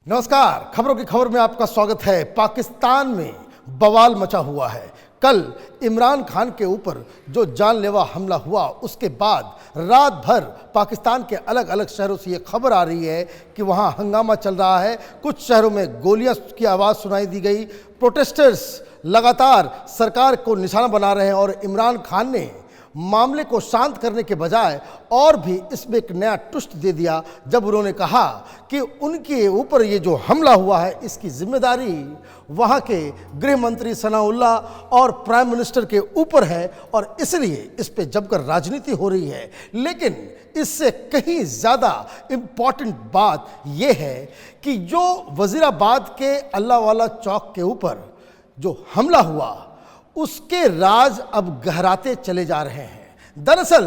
नमस्कार, खबरों की खबर में आपका स्वागत है। पाकिस्तान में बवाल मचा हुआ है। कल इमरान खान के ऊपर जो जानलेवा हमला हुआ, उसके बाद रात भर पाकिस्तान के अलग अलग शहरों से ये खबर आ रही है कि वहाँ हंगामा चल रहा है। कुछ शहरों में गोलियां की आवाज़ सुनाई दी गई। प्रोटेस्टर्स लगातार सरकार को निशाना बना रहे हैं और इमरान खान ने मामले को शांत करने के बजाय और भी इसमें एक नया ट्विस्ट दे दिया, जब उन्होंने कहा कि उनके ऊपर ये जो हमला हुआ है इसकी जिम्मेदारी वहाँ के गृह मंत्री सनाउल्लाह और प्राइम मिनिस्टर के ऊपर है और इसलिए इस पे जमकर राजनीति हो रही है। लेकिन इससे कहीं ज़्यादा इम्पॉर्टेंट बात यह है कि जो वज़ीराबाद के अल्लाह वाला चौक के ऊपर जो हमला हुआ, उसके राज अब गहराते चले जा रहे हैं। दरअसल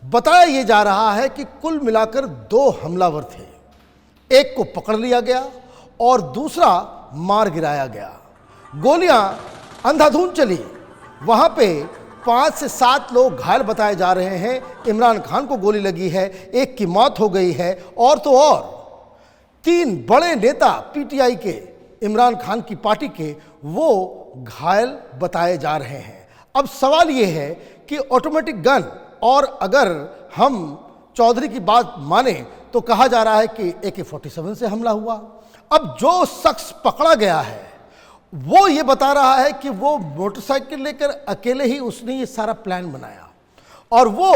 बताया यह जा रहा है कि कुल मिलाकर 2 हमलावर थे, एक को पकड़ लिया गया और दूसरा मार गिराया गया। गोलियां अंधाधुंध चली। वहां पे 5 से 7 लोग घायल बताए जा रहे हैं। इमरान खान को गोली लगी है, एक की मौत हो गई है और तो और 3 बड़े नेता पीटीआई के, इमरान खान की पार्टी के, वो घायल बताए जा रहे हैं। अब सवाल ये है कि ऑटोमेटिक गन, और अगर हम चौधरी की बात माने तो कहा जा रहा है कि AK-47 से हमला हुआ। अब जो शख्स पकड़ा गया है वो ये बता रहा है कि वो मोटरसाइकिल लेकर अकेले ही उसने ये सारा प्लान बनाया और वो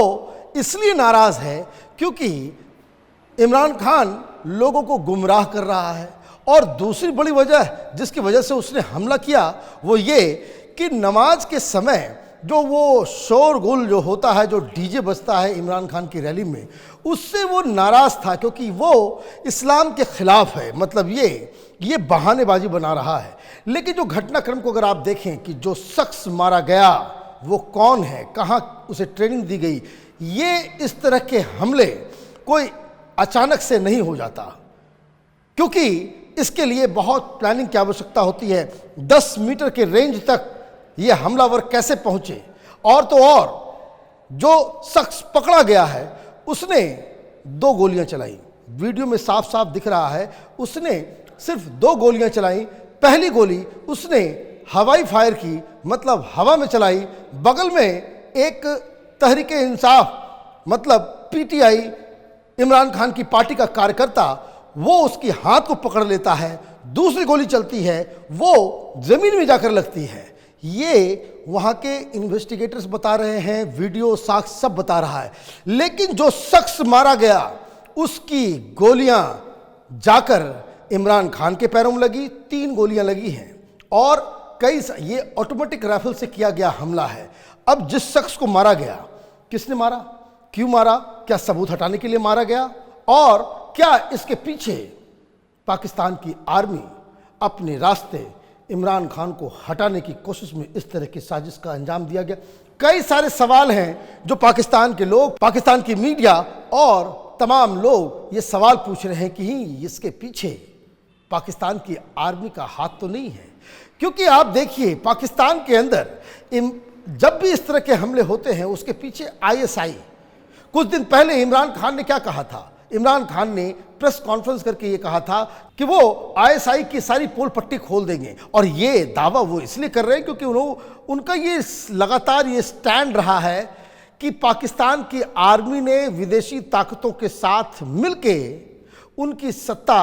इसलिए नाराज है क्योंकि इमरान खान लोगों को गुमराह कर रहा है। और दूसरी बड़ी वजह जिसकी वजह से उसने हमला किया वो ये कि नमाज के समय जो वो शोरगुल जो होता है, जो डीजे बजता है इमरान खान की रैली में, उससे वो नाराज़ था क्योंकि वो इस्लाम के ख़िलाफ़ है। मतलब ये बहानेबाजी बना रहा है। लेकिन जो घटनाक्रम को अगर आप देखें कि जो शख्स मारा गया वो कौन है, कहाँ उसे ट्रेनिंग दी गई, ये इस तरह के हमले कोई अचानक से नहीं हो जाता, क्योंकि इसके लिए बहुत प्लानिंग की आवश्यकता होती है। 10 मीटर के रेंज तक ये हमलावर कैसे पहुंचे, और तो और जो शख्स पकड़ा गया है उसने 2 गोलियां चलाई। वीडियो में साफ साफ दिख रहा है उसने सिर्फ 2 गोलियां चलाई। पहली गोली उसने हवाई फायर की, मतलब हवा में चलाई। बगल में एक तहरीके इंसाफ मतलब पीटीआई इमरान खान की पार्टी का कार्यकर्ता, वो उसकी हाथ को पकड़ लेता है। दूसरी गोली चलती है, वो जमीन में जाकर लगती है। ये वहाँ के इन्वेस्टिगेटर्स बता रहे हैं, वीडियो साक्ष्य सब बता रहा है। लेकिन जो शख्स मारा गया उसकी गोलियां जाकर इमरान खान के पैरों में लगी। 3 गोलियां लगी हैं और ये ऑटोमेटिक राइफल से किया गया हमला है। अब जिस शख्स को मारा गया, किसने मारा, क्यों मारा, क्या सबूत हटाने के लिए मारा गया, और क्या इसके पीछे पाकिस्तान की आर्मी अपने रास्ते इमरान खान को हटाने की कोशिश में इस तरह की साजिश का अंजाम दिया गया। कई सारे सवाल हैं जो पाकिस्तान के लोग, पाकिस्तान की मीडिया और तमाम लोग ये सवाल पूछ रहे हैं कि इसके पीछे पाकिस्तान की आर्मी का हाथ तो नहीं है। क्योंकि आप देखिए पाकिस्तान के अंदर जब भी इस तरह के हमले होते हैं उसके पीछे ISI। कुछ दिन पहले इमरान खान ने क्या कहा था, इमरान खान ने प्रेस कॉन्फ्रेंस करके ये कहा था कि वो ISI की सारी पोल पट्टी खोल देंगे। और ये दावा वो इसलिए कर रहे हैं क्योंकि उनका ये लगातार ये स्टैंड रहा है कि पाकिस्तान की आर्मी ने विदेशी ताकतों के साथ मिलके उनकी सत्ता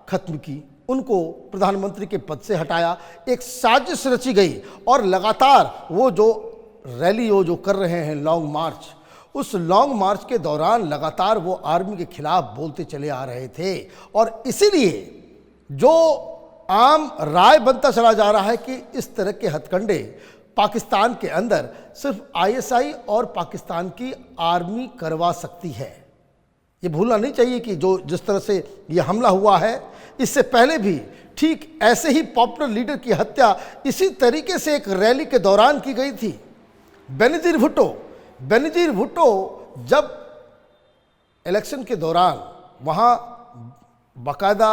खत्म की, उनको प्रधानमंत्री के पद से हटाया। एक साजिश रची गई और लगातार वो जो रैली जो कर रहे हैं लॉन्ग मार्च, उस लॉन्ग मार्च के दौरान लगातार वो आर्मी के खिलाफ बोलते चले आ रहे थे। और इसीलिए जो आम राय बनता चला जा रहा है कि इस तरह के हथकंडे पाकिस्तान के अंदर सिर्फ ISI और पाकिस्तान की आर्मी करवा सकती है। ये भूलना नहीं चाहिए कि जिस तरह से ये हमला हुआ है, इससे पहले भी ठीक ऐसे ही पॉपुलर लीडर की हत्या इसी तरीके से एक रैली के दौरान की गई थी। बेनजीर भुट्टो जब इलेक्शन के दौरान वहाँ बाकायदा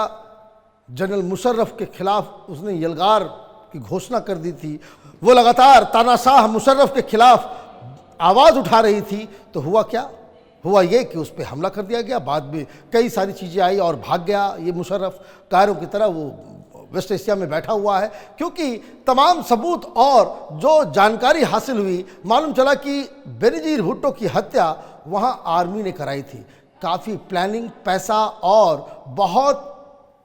जनरल मुशर्रफ के खिलाफ उसने यलगार की घोषणा कर दी थी, वो लगातार तानाशाह मुशर्रफ के खिलाफ आवाज़ उठा रही थी, तो हुआ क्या, हुआ ये कि उस पर हमला कर दिया गया। बाद में कई सारी चीज़ें आई और भाग गया ये मुशर्रफ, कायरों की तरह वो वेस्ट एशिया में बैठा हुआ है, क्योंकि तमाम सबूत और जो जानकारी हासिल हुई, मालूम चला कि बेनजीर भुट्टो की हत्या वहाँ आर्मी ने कराई थी। काफ़ी प्लानिंग, पैसा और बहुत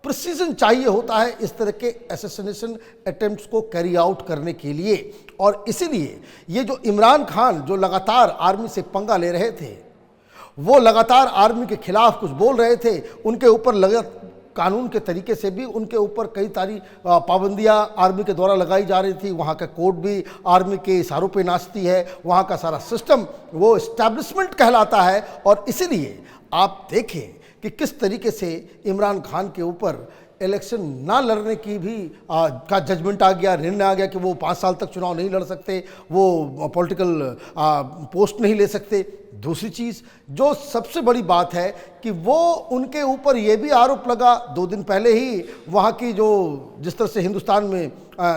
प्रिसीजन चाहिए होता है इस तरह के असैसिनेशन अटेम्प्ट्स को कैरी आउट करने के लिए। और इसीलिए ये जो इमरान खान जो लगातार आर्मी से पंगा ले रहे थे, वो लगातार आर्मी के खिलाफ कुछ बोल रहे थे, उनके ऊपर कानून के तरीके से भी उनके ऊपर कई सारी पाबंदियां आर्मी के द्वारा लगाई जा रही थी। वहाँ का कोर्ट भी आर्मी के इशारों पे नाचती है, वहाँ का सारा सिस्टम वो एस्टैब्लिशमेंट कहलाता है। और इसीलिए आप देखें कि किस तरीके से इमरान खान के ऊपर इलेक्शन ना लड़ने की भी का जजमेंट आ गया, निर्णय आ गया कि वो 5 साल तक चुनाव नहीं लड़ सकते, वो पॉलिटिकल पोस्ट नहीं ले सकते। दूसरी चीज़ जो सबसे बड़ी बात है कि वो उनके ऊपर ये भी आरोप लगा 2 दिन पहले ही, वहाँ की जो जिस तरह से हिंदुस्तान में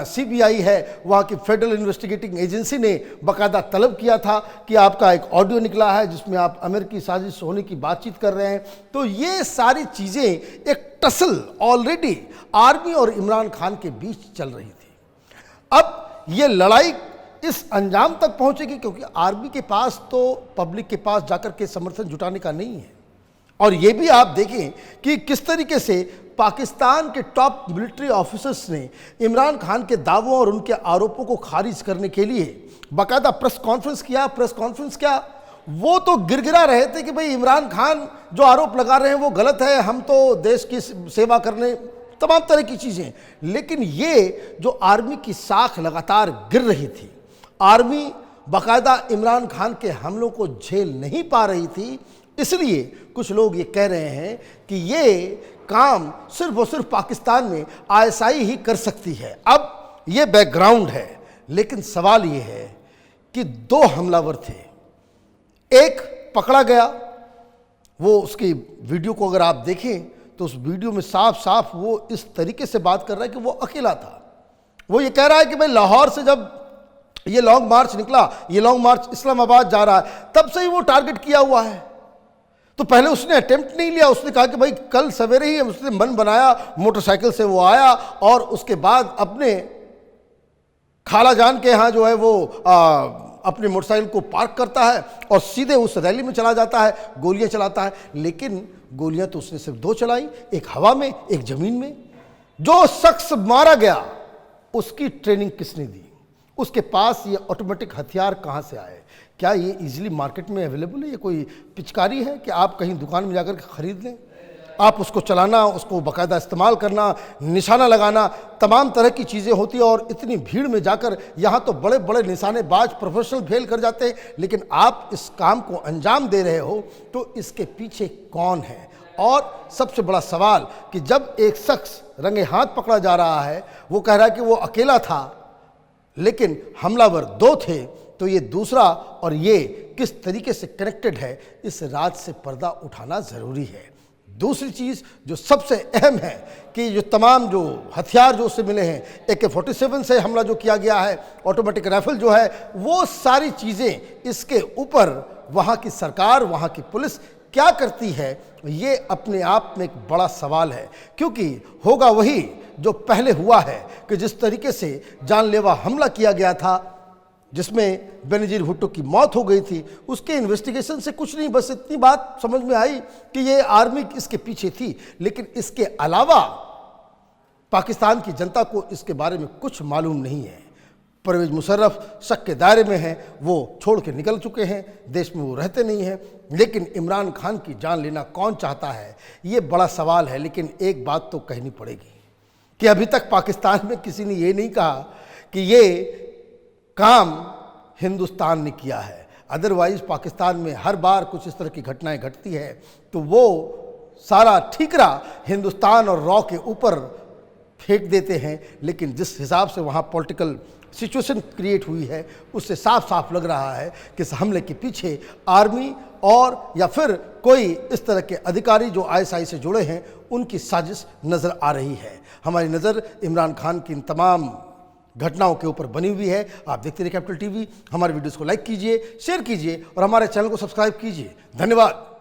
CBI है, वहाँ की फेडरल इन्वेस्टिगेटिंग एजेंसी ने बाकायदा तलब किया था कि आपका एक ऑडियो निकला है जिसमें आप अमेरिकी साजिश होने की बातचीत कर रहे हैं। तो ये सारी चीज़ें, एक टसल ऑलरेडी आर्मी और इमरान खान के बीच चल रही थी। अब ये लड़ाई इस अंजाम तक पहुंचेगी क्योंकि आर्मी के पास तो पब्लिक के पास जाकर के समर्थन जुटाने का नहीं है। और ये भी आप देखें कि किस तरीके से पाकिस्तान के टॉप मिलिट्री ऑफिसर्स ने इमरान खान के दावों और उनके आरोपों को खारिज करने के लिए बाकायदा प्रेस कॉन्फ्रेंस किया। प्रेस कॉन्फ्रेंस क्या, वो तो गिरगिरा रहे थे कि भाई इमरान खान जो आरोप लगा रहे हैं वो गलत है, हम तो देश की सेवा करने, तमाम तरह की चीज़ें। लेकिन ये जो आर्मी की साख लगातार गिर रही थी, आर्मी बाकायदा इमरान खान के हमलों को झेल नहीं पा रही थी, इसलिए कुछ लोग ये कह रहे हैं कि ये काम सिर्फ और सिर्फ पाकिस्तान में ISI ही कर सकती है। अब ये बैकग्राउंड है, लेकिन सवाल ये है कि 2 हमलावर थे, एक पकड़ा गया, वो उसकी वीडियो को अगर आप देखें तो उस वीडियो में साफ साफ वो इस तरीके से बात कर रहा है कि वो अकेला था। वो ये कह रहा है कि भाई लाहौर से जब ये लॉन्ग मार्च निकला, ये लॉन्ग मार्च इस्लामाबाद जा रहा है, तब से ही वो टारगेट किया हुआ है। तो पहले उसने अटेम्प्ट नहीं लिया, उसने कहा कि भाई कल सवेरे ही उसने मन बनाया, मोटरसाइकिल से वो आया और उसके बाद अपने खाला जान के यहाँ जो है वो अपनी मोटरसाइकिल को पार्क करता है और सीधे उस रैली में चला जाता है, गोलियां चलाता है। लेकिन गोलियां तो उसने सिर्फ 2 चलाई, एक हवा में, एक जमीन में। जो शख्स मारा गया उसकी ट्रेनिंग किसने दी, उसके पास ये ऑटोमेटिक हथियार कहाँ से आए, क्या ये इजीली मार्केट में अवेलेबल है? ये कोई पिचकारी है कि आप कहीं दुकान में जाकर के खरीद लें? आप उसको चलाना, उसको बाकायदा इस्तेमाल करना, निशाना लगाना, तमाम तरह की चीज़ें होती है। और इतनी भीड़ में जाकर यहाँ तो बड़े बड़े निशानेबाज प्रोफेशनल फेल कर जाते हैं, लेकिन आप इस काम को अंजाम दे रहे हो तो इसके पीछे कौन है? और सबसे बड़ा सवाल कि जब एक शख्स रंगे हाथ पकड़ा जा रहा है, वो कह रहा है कि वो अकेला था लेकिन हमलावर 2 थे, तो ये दूसरा और ये किस तरीके से कनेक्टेड है, इस राज से पर्दा उठाना ज़रूरी है। दूसरी चीज़ जो सबसे अहम है कि जो तमाम जो हथियार जो उससे मिले हैं, AK-47 से हमला जो किया गया है, ऑटोमेटिक राइफल जो है, वो सारी चीज़ें, इसके ऊपर वहाँ की सरकार, वहाँ की पुलिस क्या करती है, ये अपने आप में एक बड़ा सवाल है। क्योंकि होगा वही जो पहले हुआ है कि जिस तरीके से जानलेवा हमला किया गया था जिसमें बेनजीर भुट्टो की मौत हो गई थी, उसके इन्वेस्टिगेशन से कुछ नहीं, बस इतनी बात समझ में आई कि ये आर्मी इसके पीछे थी। लेकिन इसके अलावा पाकिस्तान की जनता को इसके बारे में कुछ मालूम नहीं है। परवेज मुशर्रफ शक के दायरे में हैं, वो छोड़ के निकल चुके हैं, देश में वो रहते नहीं हैं। लेकिन इमरान खान की जान लेना कौन चाहता है, ये बड़ा सवाल है। लेकिन एक बात तो कहनी पड़ेगी कि अभी तक पाकिस्तान में किसी ने ये नहीं कहा कि ये काम हिंदुस्तान ने किया है। अदरवाइज़ पाकिस्तान में हर बार कुछ इस तरह की घटनाएं घटती है तो वो सारा ठीकरा हिंदुस्तान और रॉ के ऊपर फेंक देते हैं। लेकिन जिस हिसाब से वहाँ पॉलिटिकल सिचुएशन क्रिएट हुई है, उससे साफ साफ लग रहा है कि इस हमले के पीछे आर्मी और या फिर कोई इस तरह के अधिकारी जो ISI से जुड़े हैं, उनकी साजिश नज़र आ रही है। हमारी नज़र इमरान खान की इन तमाम घटनाओं के ऊपर बनी हुई है। आप देखते रहिए कैपिटल टीवी। हमारे वीडियोस को लाइक कीजिए, शेयर कीजिए और हमारे चैनल को सब्सक्राइब कीजिए। धन्यवाद।